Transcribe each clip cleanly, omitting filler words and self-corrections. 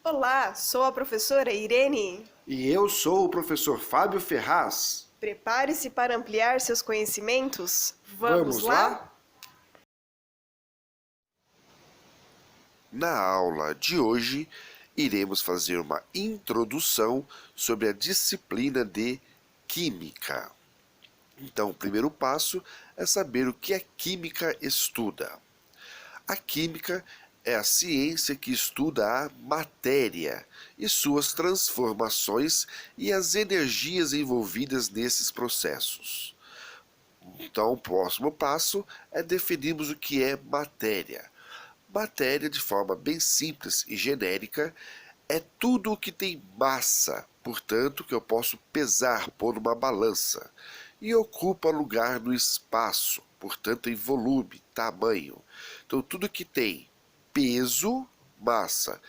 Olá, sou a professora Irene. E eu sou o professor Fábio Ferraz. Prepare-se para ampliar seus conhecimentos. Vamos Vamos lá? lá? Na aula de hoje, iremos fazer uma introdução sobre a disciplina de Química. Então, o primeiro passo é saber o que a Química estuda. A Química é a ciência que estuda a matéria e suas transformações e as energias envolvidas nesses processos. Então, o próximo passo é definirmos o que é matéria. Matéria, de forma bem simples e genérica, é tudo o que tem massa, portanto, que eu posso pesar por uma balança, e ocupa lugar no espaço, portanto, em volume, tamanho. Então, tudo que tem peso, massa,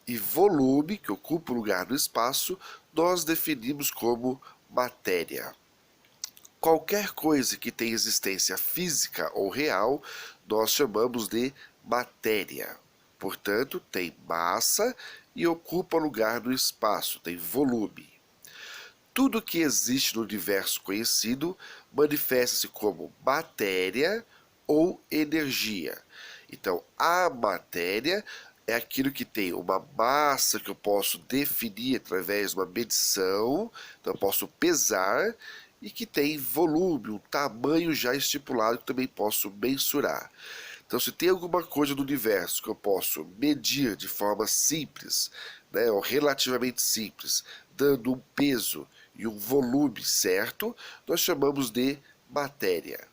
e volume, que ocupa lugar no espaço, nós definimos como matéria. Qualquer coisa que tenha existência física ou real, nós chamamos de matéria. Portanto, tem massa e ocupa lugar no espaço, tem volume. Tudo que existe no universo conhecido manifesta-se como matéria ou energia. Então, a matéria é aquilo que tem uma massa que eu posso definir através de uma medição, então eu posso pesar, e que tem volume, um tamanho já estipulado que também posso mensurar. Então, se tem alguma coisa no universo que eu posso medir de forma simples, né, ou relativamente simples, dando um peso e um volume certo, nós chamamos de matéria.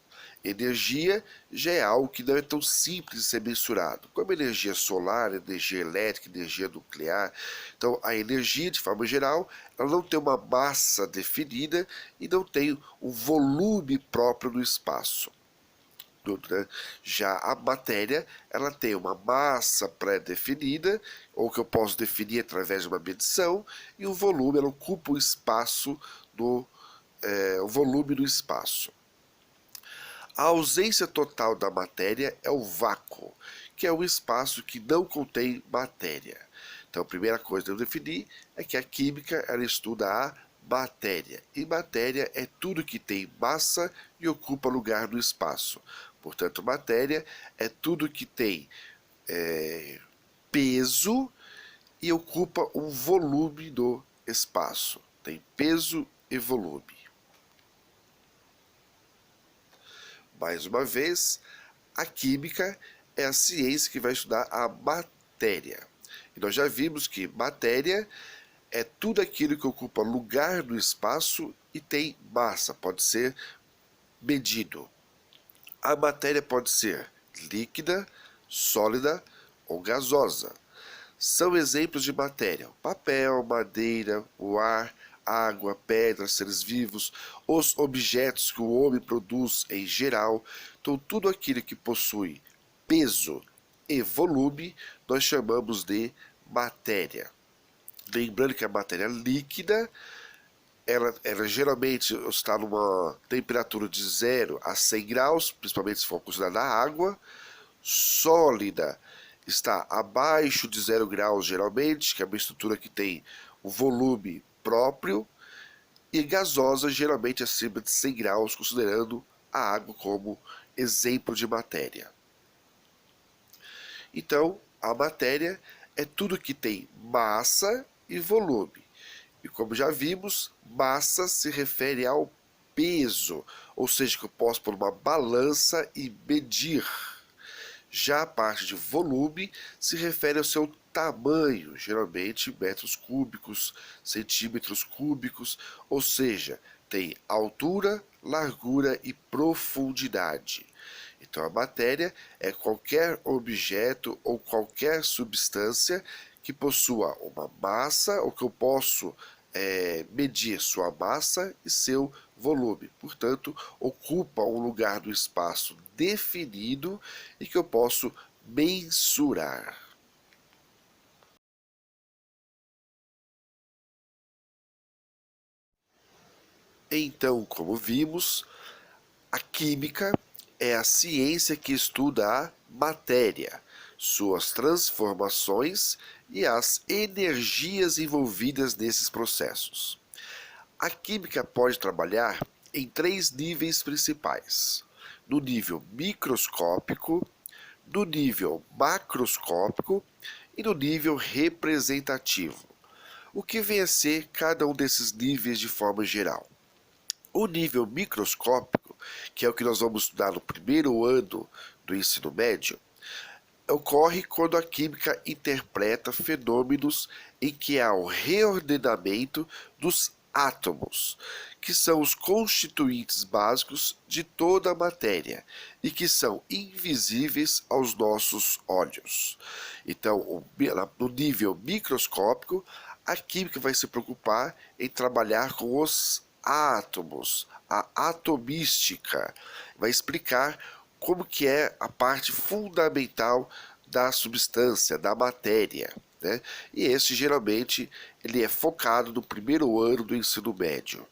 Energia já é algo que não é tão simples de ser mensurado, como energia solar, energia elétrica, energia nuclear. Então, a energia, de forma geral, ela não tem uma massa definida e não tem um volume próprio no espaço. Já a matéria, ela tem uma massa pré-definida, ou que eu posso definir através de uma medição, e o volume, ela ocupa o espaço o volume do espaço. A ausência total da matéria é o vácuo, que é o espaço que não contém matéria. Então, a primeira coisa que eu definir é que a química ela estuda a matéria. E matéria é tudo que tem massa e ocupa lugar no espaço. Portanto, matéria é tudo que tem peso e ocupa um volume do espaço. Tem peso e volume. Mais uma vez, a química é a ciência que vai estudar a matéria. E nós já vimos que matéria é tudo aquilo que ocupa lugar no espaço e tem massa, pode ser medido. A matéria pode ser líquida, sólida ou gasosa. São exemplos de matéria: papel, madeira, o ar, água, pedra, seres vivos, os objetos que o homem produz em geral. Então, tudo aquilo que possui peso e volume, nós chamamos de matéria. Lembrando que a matéria líquida, ela geralmente está numa temperatura de 0 a 100 graus, principalmente se for considerada água. Sólida está abaixo de 0 graus, geralmente, que é uma estrutura que tem o volume próprio, e gasosa, geralmente acima de 100 graus, considerando a água como exemplo de matéria. Então, a matéria é tudo que tem massa e volume. E como já vimos, massa se refere ao peso, ou seja, que eu posso pôr uma balança e medir. Já a parte de volume se refere ao seu tamanho, geralmente metros cúbicos, centímetros cúbicos, ou seja, tem altura, largura e profundidade. Então, a matéria é qualquer objeto ou qualquer substância que possua uma massa, ou que eu posso medir sua massa e seu volume. Portanto, ocupa um lugar do espaço definido e que eu posso mensurar. Então, como vimos, a química é a ciência que estuda a matéria, suas transformações e as energias envolvidas nesses processos. A química pode trabalhar em 3 níveis principais: no nível microscópico, no nível macroscópico e no nível representativo. O que vem a ser cada um desses níveis de forma geral? O nível microscópico, que é o que nós vamos estudar no primeiro ano do ensino médio, ocorre quando a química interpreta fenômenos em que há o reordenamento dos átomos, que são os constituintes básicos de toda a matéria e que são invisíveis aos nossos olhos. Então, no nível microscópico, a química vai se preocupar em trabalhar com os átomos, a atomística, vai explicar como que é a parte fundamental da substância, da matéria, né? E esse geralmente ele é focado no primeiro ano do ensino médio.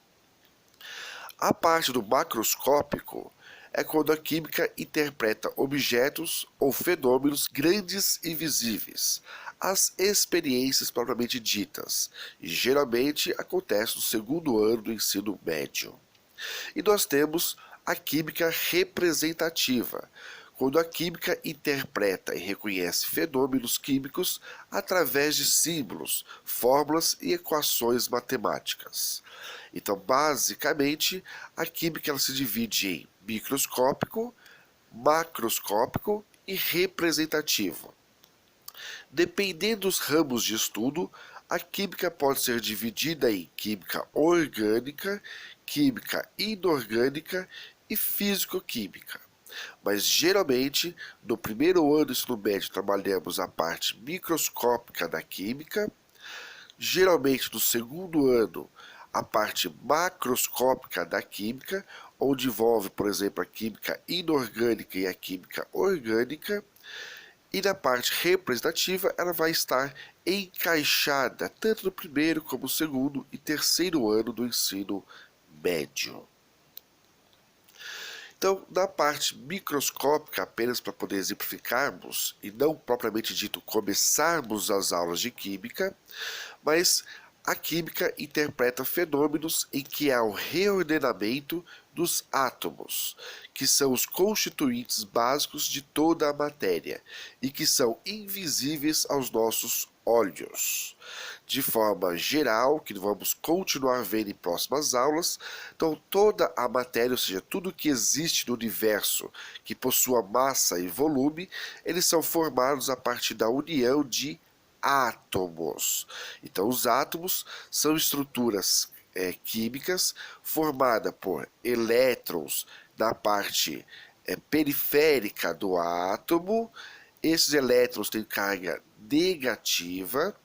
A parte do macroscópico é quando a química interpreta objetos ou fenômenos grandes e visíveis, as experiências propriamente ditas, e geralmente acontece no segundo ano do ensino médio. E nós temos a química representativa, quando a química interpreta e reconhece fenômenos químicos através de símbolos, fórmulas e equações matemáticas. Então, basicamente, a química ela se divide em microscópico, macroscópico e representativo. Dependendo dos ramos de estudo, a química pode ser dividida em química orgânica, química inorgânica e físico-química. Mas geralmente, no primeiro ano do ensino médio, trabalhamos a parte microscópica da química. Geralmente, no segundo ano, a parte macroscópica da química, onde envolve, por exemplo, a química inorgânica e a química orgânica. E na parte representativa, ela vai estar encaixada tanto no primeiro como no segundo e terceiro ano do ensino médio. Então, na parte microscópica, apenas para poder exemplificarmos, e não propriamente dito começarmos as aulas de química, mas a química interpreta fenômenos em que há o reordenamento dos átomos, que são os constituintes básicos de toda a matéria e que são invisíveis aos nossos olhos. De forma geral, que vamos continuar vendo em próximas aulas, então toda a matéria, ou seja, tudo que existe no universo que possua massa e volume, eles são formados a partir da união de átomos. Então, os átomos são estruturas químicas formadas por elétrons na parte periférica do átomo. Esses elétrons têm carga negativa,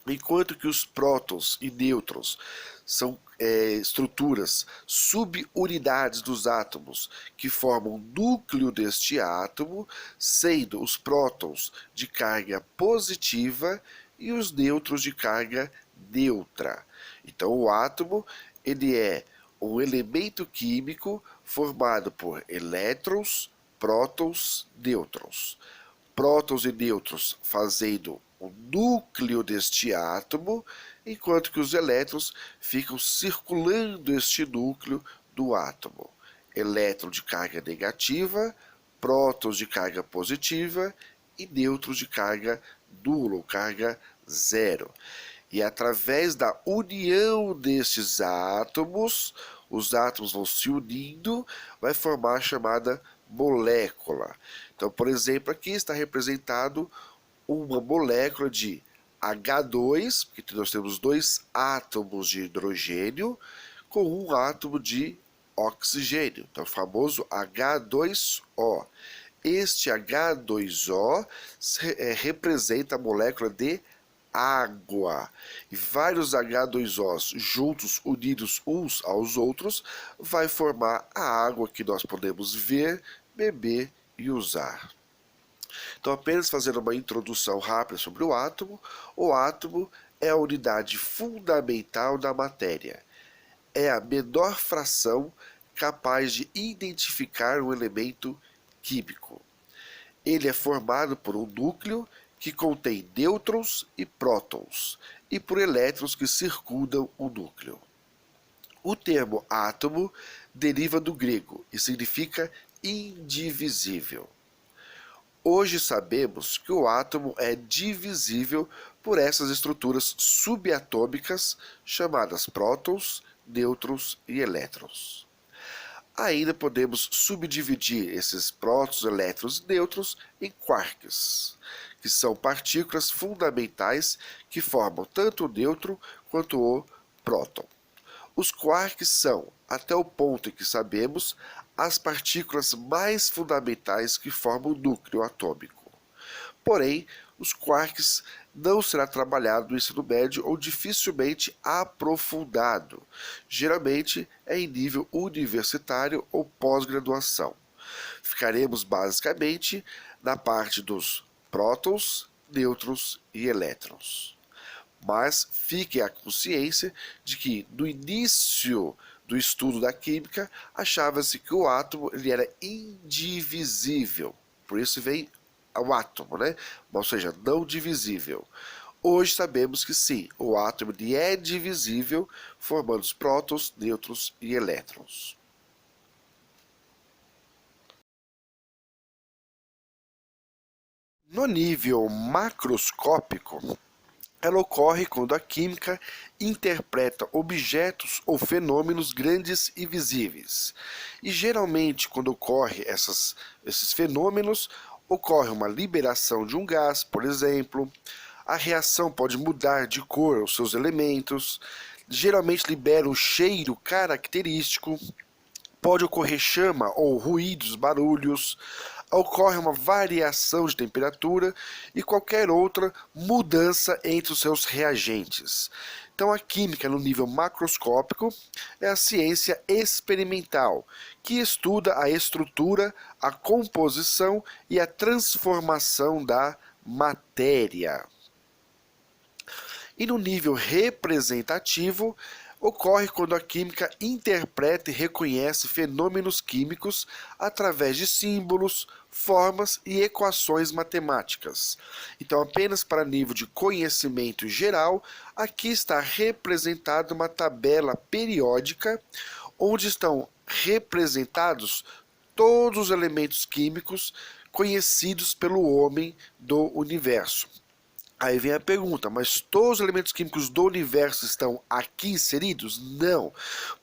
enquanto que os prótons e nêutrons são estruturas, subunidades dos átomos, que formam o núcleo deste átomo, sendo os prótons de carga positiva e os nêutrons de carga neutra. Então, o átomo ele é um elemento químico formado por elétrons, prótons, nêutrons. Prótons e nêutrons fazendo o núcleo deste átomo, enquanto que os elétrons ficam circulando este núcleo do átomo. Elétron de carga negativa, prótons de carga positiva e nêutrons de carga nula, ou carga zero. E através da união desses átomos, os átomos vão se unindo, vai formar a chamada molécula. Então, por exemplo, aqui está representado uma molécula de H2, porque nós temos 2 átomos de hidrogênio, com um átomo de oxigênio, então o famoso H2O. Este H2O representa a molécula de água. E vários H2Os juntos, unidos uns aos outros, vai formar a água que nós podemos ver, beber e usar. Então, apenas fazendo uma introdução rápida sobre o átomo é a unidade fundamental da matéria. É a menor fração capaz de identificar um elemento químico. Ele é formado por um núcleo que contém nêutrons e prótons, e por elétrons que circundam o núcleo. O termo átomo deriva do grego e significa indivisível. Hoje sabemos que o átomo é divisível por essas estruturas subatômicas chamadas prótons, nêutrons e elétrons. Ainda podemos subdividir esses prótons, elétrons e nêutrons em quarks, que são partículas fundamentais que formam tanto o nêutron quanto o próton. Os quarks são, até o ponto em que sabemos, as partículas mais fundamentais que formam o núcleo atômico. Porém, os quarks não será trabalhado no ensino médio ou dificilmente aprofundado. Geralmente é em nível universitário ou pós-graduação. Ficaremos basicamente na parte dos prótons, nêutrons e elétrons. Mas fique a consciência de que no início do estudo da química achava-se que o átomo ele era indivisível. Por isso vem o átomo, né? Ou seja, não divisível. Hoje sabemos que sim, o átomo ele é divisível, formando os prótons, nêutrons e elétrons. No nível macroscópico, ela ocorre quando a química interpreta objetos ou fenômenos grandes e visíveis. E geralmente, quando ocorre esses fenômenos, ocorre uma liberação de um gás, por exemplo. A reação pode mudar de cor os seus elementos. Geralmente libera um cheiro característico. Pode ocorrer chama ou ruídos, barulhos. Ocorre uma variação de temperatura e qualquer outra mudança entre os seus reagentes. Então, a química no nível macroscópico é a ciência experimental, que estuda a estrutura, a composição e a transformação da matéria. E no nível representativo, ocorre quando a química interpreta e reconhece fenômenos químicos através de símbolos, formas e equações matemáticas. Então, apenas para nível de conhecimento geral, aqui está representada uma tabela periódica onde estão representados todos os elementos químicos conhecidos pelo homem do universo. Aí vem a pergunta, mas todos os elementos químicos do universo estão aqui inseridos? Não.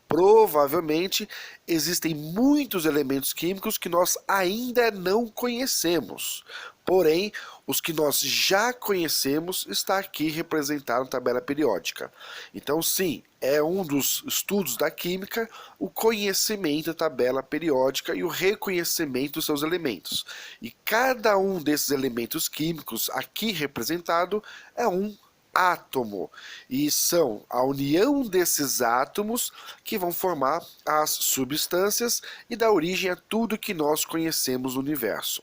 Provavelmente existem muitos elementos químicos que nós ainda não conhecemos. Porém, os que nós já conhecemos está aqui representado na tabela periódica. Então, sim, é um dos estudos da química o conhecimento da tabela periódica e o reconhecimento dos seus elementos. E cada um desses elementos químicos aqui representado é um átomo, e são a união desses átomos que vão formar as substâncias e dar origem a tudo que nós conhecemos no universo.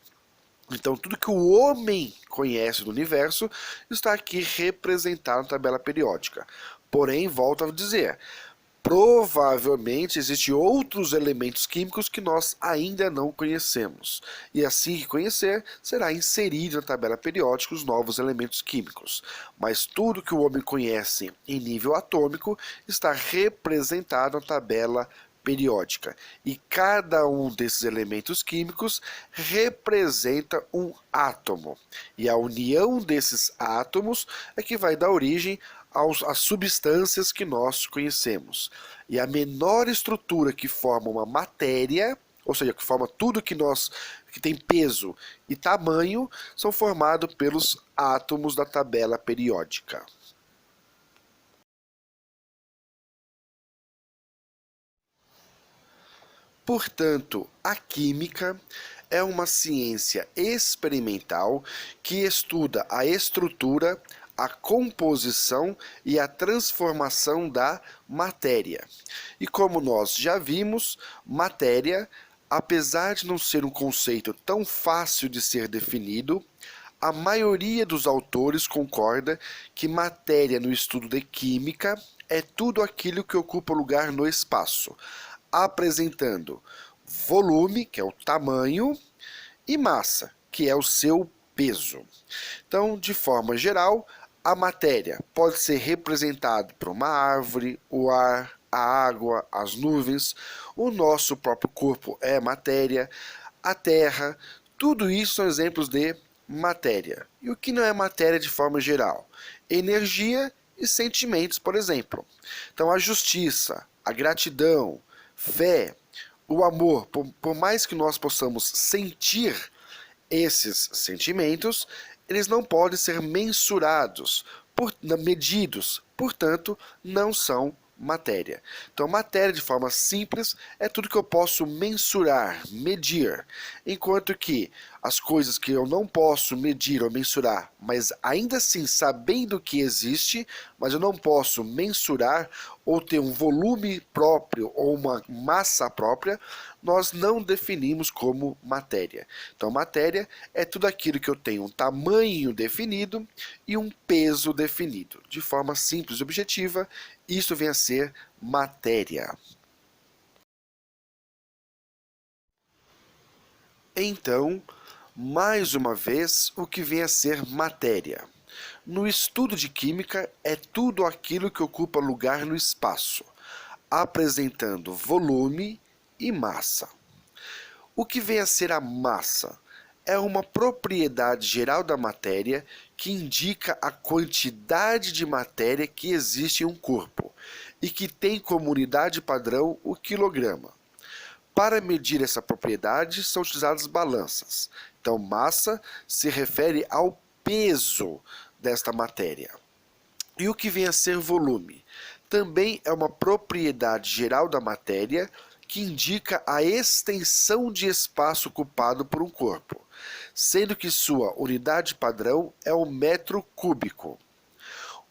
Então, tudo que o homem conhece do universo está aqui representado na tabela periódica. Porém, volto a dizer, provavelmente existem outros elementos químicos que nós ainda não conhecemos. E assim que conhecer, será inserido na tabela periódica os novos elementos químicos. Mas tudo que o homem conhece em nível atômico está representado na tabela periódica. E cada um desses elementos químicos representa um átomo. E a união desses átomos é que vai dar origem às substâncias que nós conhecemos. E a menor estrutura que forma uma matéria, ou seja, que forma tudo que tem peso e tamanho, são formados pelos átomos da tabela periódica. Portanto, a química é uma ciência experimental que estuda a estrutura, a composição e a transformação da matéria. E como nós já vimos, matéria, apesar de não ser um conceito tão fácil de ser definido, a maioria dos autores concorda que matéria no estudo de química é tudo aquilo que ocupa lugar no espaço, apresentando volume, que é o tamanho, e massa, que é o seu peso. Então, de forma geral, a matéria pode ser representada por uma árvore, o ar, a água, as nuvens, o nosso próprio corpo é matéria, a terra, tudo isso são exemplos de matéria. E o que não é matéria de forma geral? Energia e sentimentos, por exemplo. Então, a justiça, a gratidão, fé, o amor, por mais que nós possamos sentir esses sentimentos, eles não podem ser mensurados, medidos, portanto, não são matéria. Então, matéria, de forma simples, é tudo que eu posso mensurar, medir, enquanto que as coisas que eu não posso medir ou mensurar, mas ainda assim sabendo que existe, mas eu não posso mensurar ou ter um volume próprio ou uma massa própria, nós não definimos como matéria. Então, matéria é tudo aquilo que eu tenho um tamanho definido e um peso definido. De forma simples e objetiva, isso vem a ser matéria. Então, mais uma vez, o que vem a ser matéria? No estudo de química, é tudo aquilo que ocupa lugar no espaço, apresentando volume e massa. O que vem a ser a massa? É uma propriedade geral da matéria que indica a quantidade de matéria que existe em um corpo e que tem como unidade padrão o quilograma. Para medir essa propriedade são utilizadas balanças. Então, massa se refere ao peso desta matéria. E o que vem a ser volume? Também é uma propriedade geral da matéria que indica a extensão de espaço ocupado por um corpo, sendo que sua unidade padrão é o metro cúbico.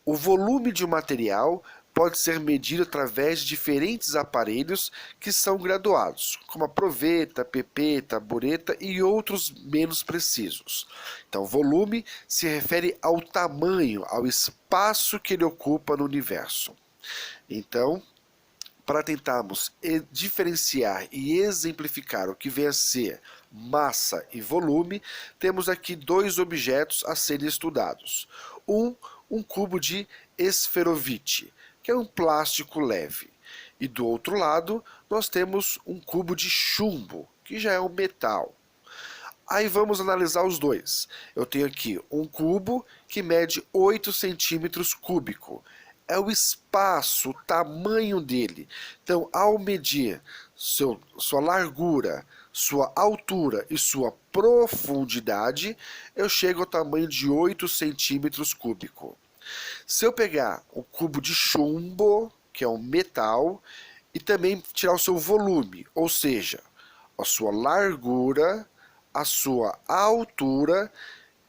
O volume de um material pode ser medido através de diferentes aparelhos que são graduados, como a proveta, pepeta, bureta e outros menos precisos. Então, volume se refere ao tamanho, ao espaço que ele ocupa no universo. Então, para tentarmos diferenciar e exemplificar o que vem a ser massa e volume, temos aqui dois objetos a serem estudados. Um cubo de esferovite, que é um plástico leve. E do outro lado, nós temos um cubo de chumbo, que já é um metal. Aí vamos analisar os dois. Eu tenho aqui um cubo que mede 8 centímetros cúbicos. É o espaço, o tamanho dele. Então, ao medir sua largura, sua altura e sua profundidade, eu chego ao tamanho de 8 centímetros cúbicos. Se eu pegar o cubo de chumbo, que é um metal, e também tirar o seu volume, ou seja, a sua largura, a sua altura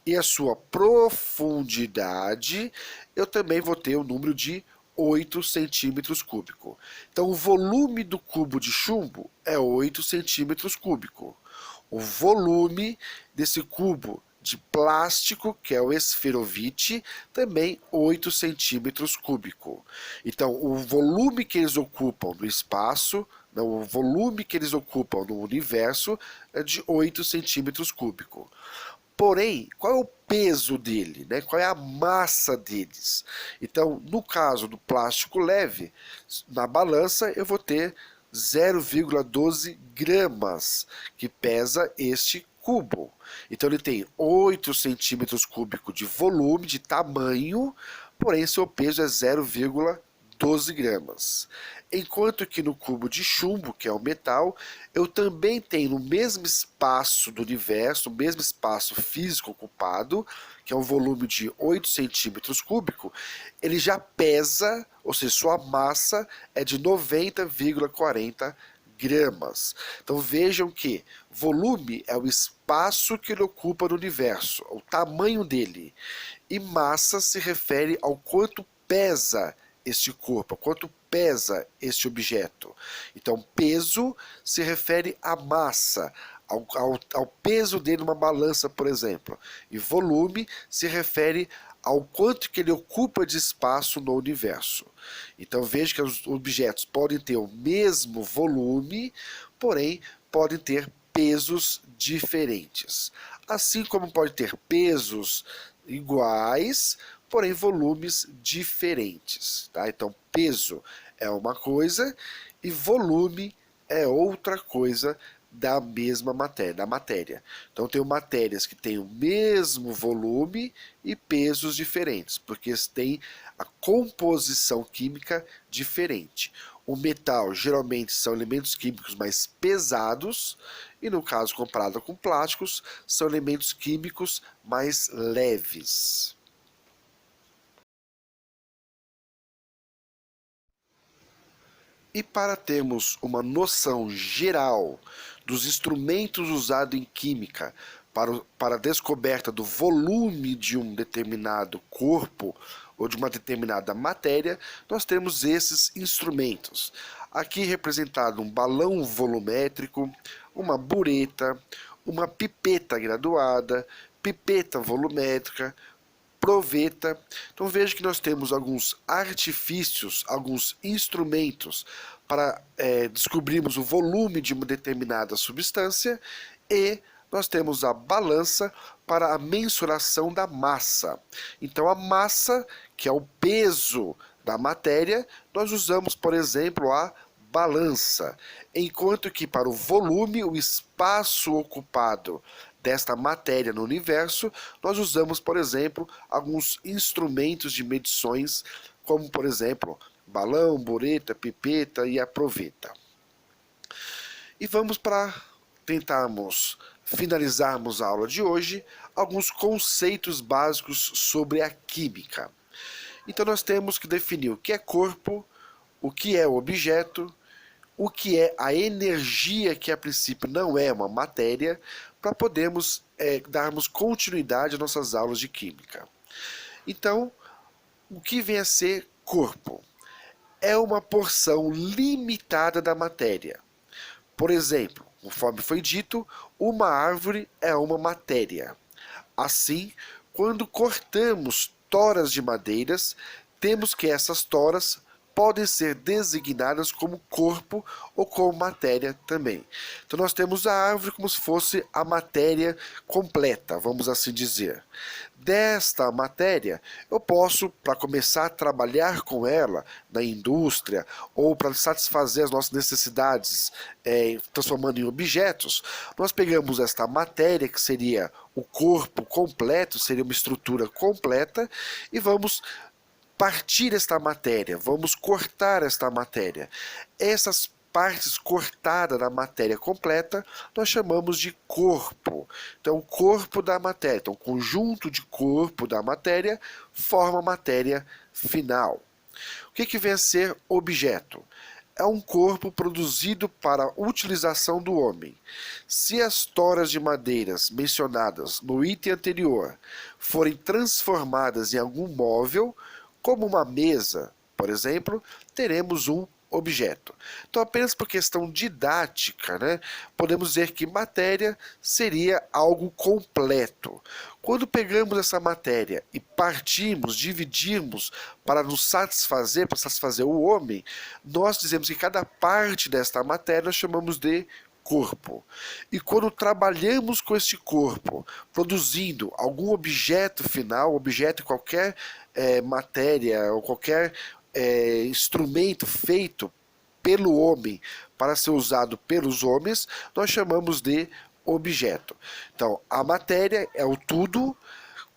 e a sua profundidade, eu também vou ter o número de 8 centímetros cúbicos. Então, o volume do cubo de chumbo é 8 centímetros cúbicos. O volume desse cubo de plástico, que é o esferovite, também 8 centímetros cúbicos. Então, o volume que eles ocupam no espaço, o volume que eles ocupam no universo é de 8 centímetros cúbicos. Porém, qual é o peso dele? Né? Qual é a massa deles? Então, no caso do plástico leve, na balança eu vou ter 0,12 gramas que pesa este cubo. Então ele tem 8 centímetros cúbicos de volume, de tamanho, porém seu peso é 0,12 gramas. Enquanto que no cubo de chumbo, que é o metal, eu também tenho no mesmo espaço do universo, no mesmo espaço físico ocupado, que é um volume de 8 centímetros cúbicos, ele já pesa, ou seja, sua massa é de 90,40 gramas. Então vejam que volume é o espaço que ele ocupa no universo, o tamanho dele, e massa se refere ao quanto pesa este corpo, quanto pesa este objeto. Então, peso se refere à massa, ao peso dele numa balança, por exemplo. E volume se refere ao quanto que ele ocupa de espaço no universo. Então, veja que os objetos podem ter o mesmo volume, porém, podem ter pesos diferentes. assim como pode ter pesos iguais, porém volumes diferentes. Tá? Então, peso é uma coisa e volume é outra coisa da mesma matéria, da matéria. Então, tenho matérias que têm o mesmo volume e pesos diferentes, porque têm a composição química diferente. O metal geralmente são elementos químicos mais pesados e, no caso comparado com plásticos, são elementos químicos mais leves. E para termos uma noção geral dos instrumentos usados em química para a descoberta do volume de um determinado corpo ou de uma determinada matéria, nós temos esses instrumentos. Aqui representado um balão volumétrico, uma bureta, uma pipeta graduada, pipeta volumétrica, proveta. Então veja que nós temos alguns artifícios, alguns instrumentos para descobrirmos o volume de uma determinada substância, e nós temos a balança para a mensuração da massa. Então a massa, que é o peso da matéria, nós usamos, por exemplo, a balança, enquanto que para o volume, o espaço ocupado desta matéria no universo, nós usamos, por exemplo, alguns instrumentos de medições, como, por exemplo, balão, bureta, pipeta e a proveta. E vamos para tentarmos finalizarmos a aula de hoje, alguns conceitos básicos sobre a química. Então nós temos que definir o que é corpo, o que é objeto, o que é a energia, que a princípio não é uma matéria, para podermos darmos continuidade às nossas aulas de química. Então, o que vem a ser corpo? É uma porção limitada da matéria. Por exemplo, conforme foi dito, uma árvore é uma matéria. Assim, quando cortamos toras de madeiras, temos que essas toras podem ser designadas como corpo ou como matéria também. Então nós temos a árvore como se fosse a matéria completa, vamos assim dizer. Desta matéria, eu posso, para começar a trabalhar com ela na indústria ou para satisfazer as nossas necessidades, transformando em objetos, nós pegamos esta matéria, que seria o corpo completo, seria uma estrutura completa, e vamos partir esta matéria, vamos cortar esta matéria. Essas partes cortadas da matéria completa nós chamamos de corpo. Então, o corpo da matéria, então, o conjunto de corpo da matéria forma a matéria final. O que vem a ser objeto? É um corpo produzido para a utilização do homem. Se as toras de madeiras mencionadas no item anterior forem transformadas em algum móvel, como uma mesa, por exemplo, teremos um objeto. Então, apenas por questão didática, podemos dizer que matéria seria algo completo. Quando pegamos essa matéria e partimos, dividimos para nos satisfazer, para satisfazer o homem, nós dizemos que cada parte desta matéria nós chamamos de corpo. E quando trabalhamos com este corpo, produzindo algum objeto final, objeto em qualquer matéria ou qualquer instrumento feito pelo homem para ser usado pelos homens, nós chamamos de objeto. Então, a matéria é o tudo.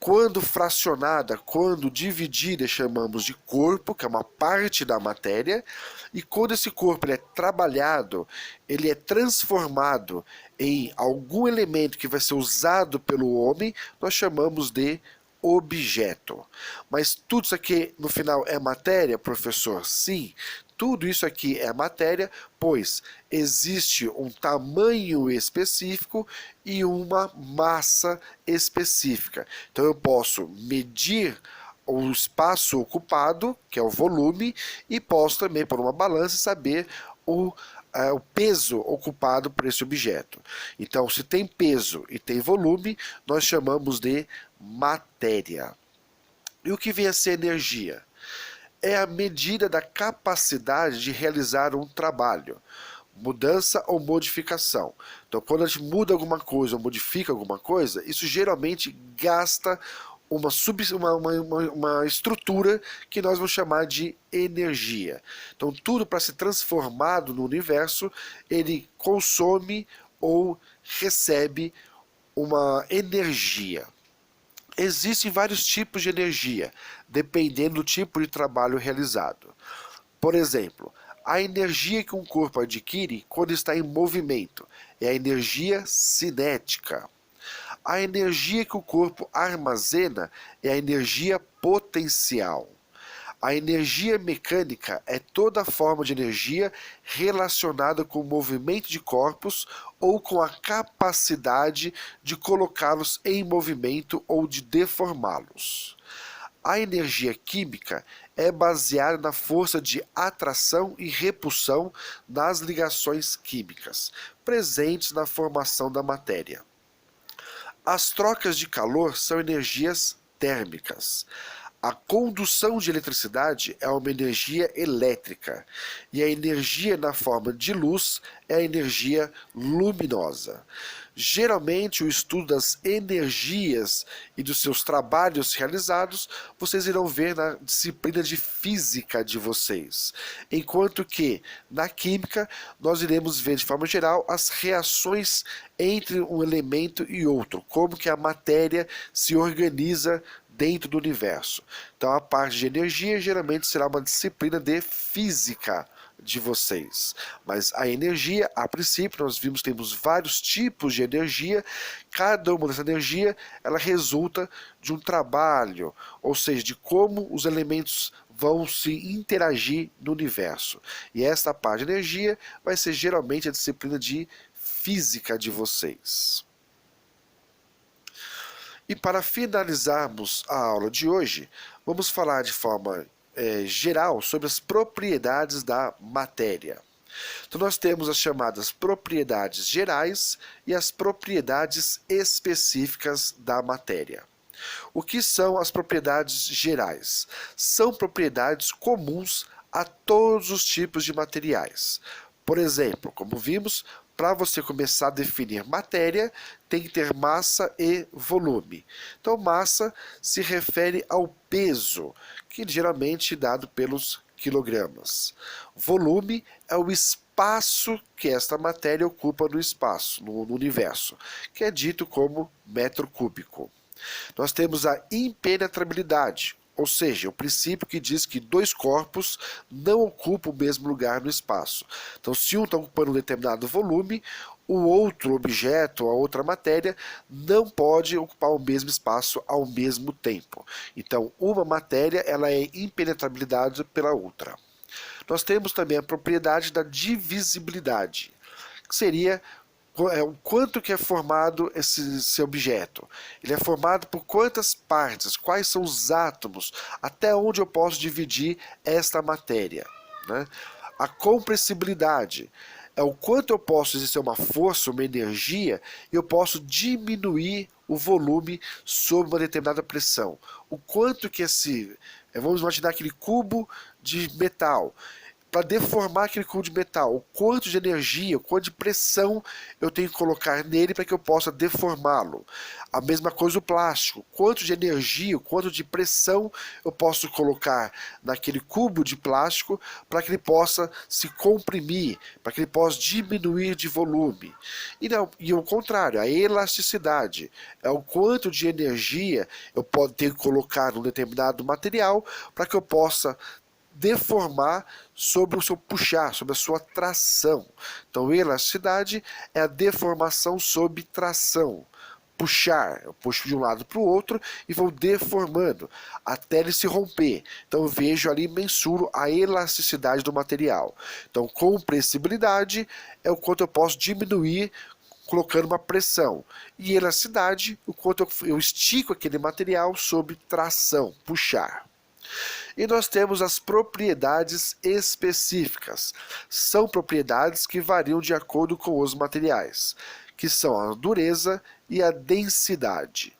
Quando fracionada, quando dividida, chamamos de corpo, que é uma parte da matéria, e quando esse corpo ele é trabalhado, ele é transformado em algum elemento que vai ser usado pelo homem, nós chamamos de objeto. Mas tudo isso aqui no final é matéria, professor? Sim. Tudo isso aqui é matéria, pois existe um tamanho específico e uma massa específica. Então eu posso medir o espaço ocupado, que é o volume, e posso também, por uma balança, saber o peso ocupado por esse objeto. Então, se tem peso e tem volume, nós chamamos de matéria. E o que vem a ser energia? É a medida da capacidade de realizar um trabalho. mudança ou modificação. Então, quando a gente muda alguma coisa ou modifica alguma coisa, isso geralmente gasta uma estrutura que nós vamos chamar de energia. Então, tudo para ser transformado no universo, ele consome ou recebe uma energia. Existem vários tipos de energia, dependendo do tipo de trabalho realizado. Por exemplo, a energia que um corpo adquire quando está em movimento é a energia cinética. A energia que o corpo armazena é a energia potencial. A energia mecânica é toda forma de energia relacionada com o movimento de corpos ou com a capacidade de colocá-los em movimento ou de deformá-los. A energia química é baseada na força de atração e repulsão nas ligações químicas, presentes na formação da matéria. As trocas de calor são energias térmicas. A condução de eletricidade é uma energia elétrica, e a energia na forma de luz é a energia luminosa. Geralmente, o estudo das energias e dos seus trabalhos realizados, vocês irão ver na disciplina de física de vocês. Enquanto que, na química, nós iremos ver de forma geral as reações entre um elemento e outro, como que a matéria se organiza dentro do universo. Então, a parte de energia geralmente será uma disciplina de física de vocês. Mas a energia, a princípio, nós vimos que temos vários tipos de energia. Cada uma dessa energia, ela resulta de um trabalho, ou seja, de como os elementos vão se interagir no universo. E esta parte de energia vai ser geralmente a disciplina de física de vocês. E para finalizarmos a aula de hoje, vamos falar de forma geral sobre as propriedades da matéria. Então nós temos as chamadas propriedades gerais e as propriedades específicas da matéria. O que são as propriedades gerais? São propriedades comuns a todos os tipos de materiais. Por exemplo, como vimos, para você começar a definir matéria, tem que ter massa e volume. Então, massa se refere ao peso, que geralmente é dado pelos quilogramas. Volume é o espaço que esta matéria ocupa no espaço, no universo, que é dito como metro cúbico. Nós temos a impenetrabilidade, ou seja, o princípio que diz que dois corpos não ocupam o mesmo lugar no espaço. Então, se um está ocupando um determinado volume, o outro objeto, a outra matéria, não pode ocupar o mesmo espaço ao mesmo tempo. Então, uma matéria ela é impenetrabilidade pela outra. Nós temos também a propriedade da divisibilidade, que seria o quanto que é formado esse objeto. Ele é formado por quantas partes, quais são os átomos, até onde eu posso dividir esta matéria, né? A compressibilidade é o quanto eu posso exercer uma força, uma energia, e eu posso diminuir o volume sob uma determinada pressão. O quanto que vamos imaginar aquele cubo de metal. Para deformar aquele cubo de metal, o quanto de energia, o quanto de pressão eu tenho que colocar nele para que eu possa deformá-lo. A mesma coisa o plástico, quanto de energia, o quanto de pressão eu posso colocar naquele cubo de plástico para que ele possa se comprimir, para que ele possa diminuir de volume. E o contrário, a elasticidade é o quanto de energia eu tenho que colocar num determinado material para que eu possa deformar sobre o seu puxar, sobre a sua tração. Então, elasticidade é a deformação sob tração. Puxar, eu puxo de um lado para o outro e vou deformando até ele se romper. Então, eu vejo ali, mensuro a elasticidade do material. Então, compressibilidade é o quanto eu posso diminuir colocando uma pressão. E elasticidade, o quanto eu estico aquele material sob tração, puxar. E nós temos as propriedades específicas. São propriedades que variam de acordo com os materiais, que são a dureza e a densidade.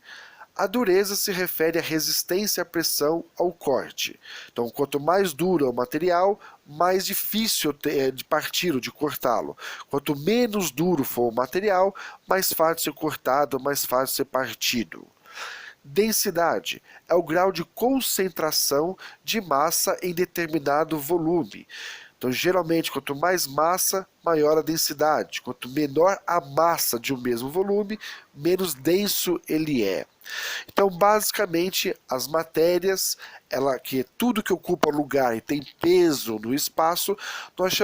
A dureza se refere à resistência à pressão ao corte. Então, quanto mais duro é o material, mais difícil é de partir ou de cortá-lo. Quanto menos duro for o material, mais fácil ser cortado, mais fácil ser partido. Densidade é o grau de concentração de massa em determinado volume. Então, geralmente, quanto mais massa, maior a densidade. Quanto menor a massa de um mesmo volume, menos denso ele é. Então, basicamente, as matérias, que tudo que ocupa lugar e tem peso no espaço, nós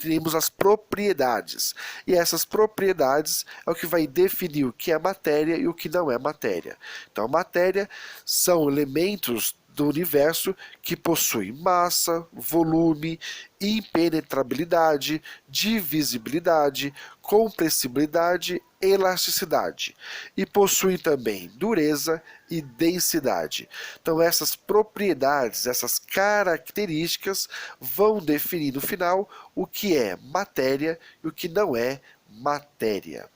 temos as propriedades. E essas propriedades é o que vai definir o que é matéria e o que não é matéria. Então, matéria são elementos do universo que possuem massa, volume, impenetrabilidade, divisibilidade, compressibilidade, elasticidade, e possuem também dureza e densidade. Então essas propriedades, essas características vão definir no final o que é matéria e o que não é matéria.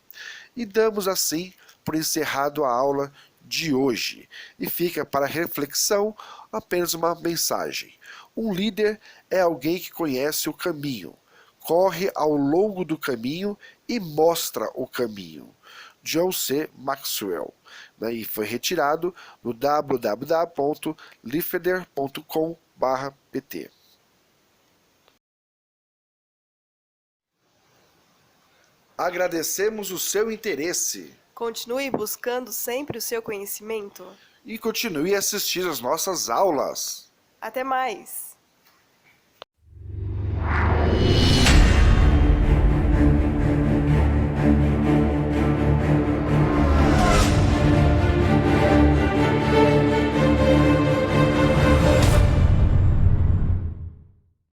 E damos assim por encerrado a aula de hoje. E fica para reflexão apenas uma mensagem. Um líder é alguém que conhece o caminho, corre ao longo do caminho e mostra o caminho. John C. Maxwell. E foi retirado no www.lifeder.com/pt. Agradecemos o seu interesse. Continue buscando sempre o seu conhecimento. E continue a assistir às nossas aulas. Até mais!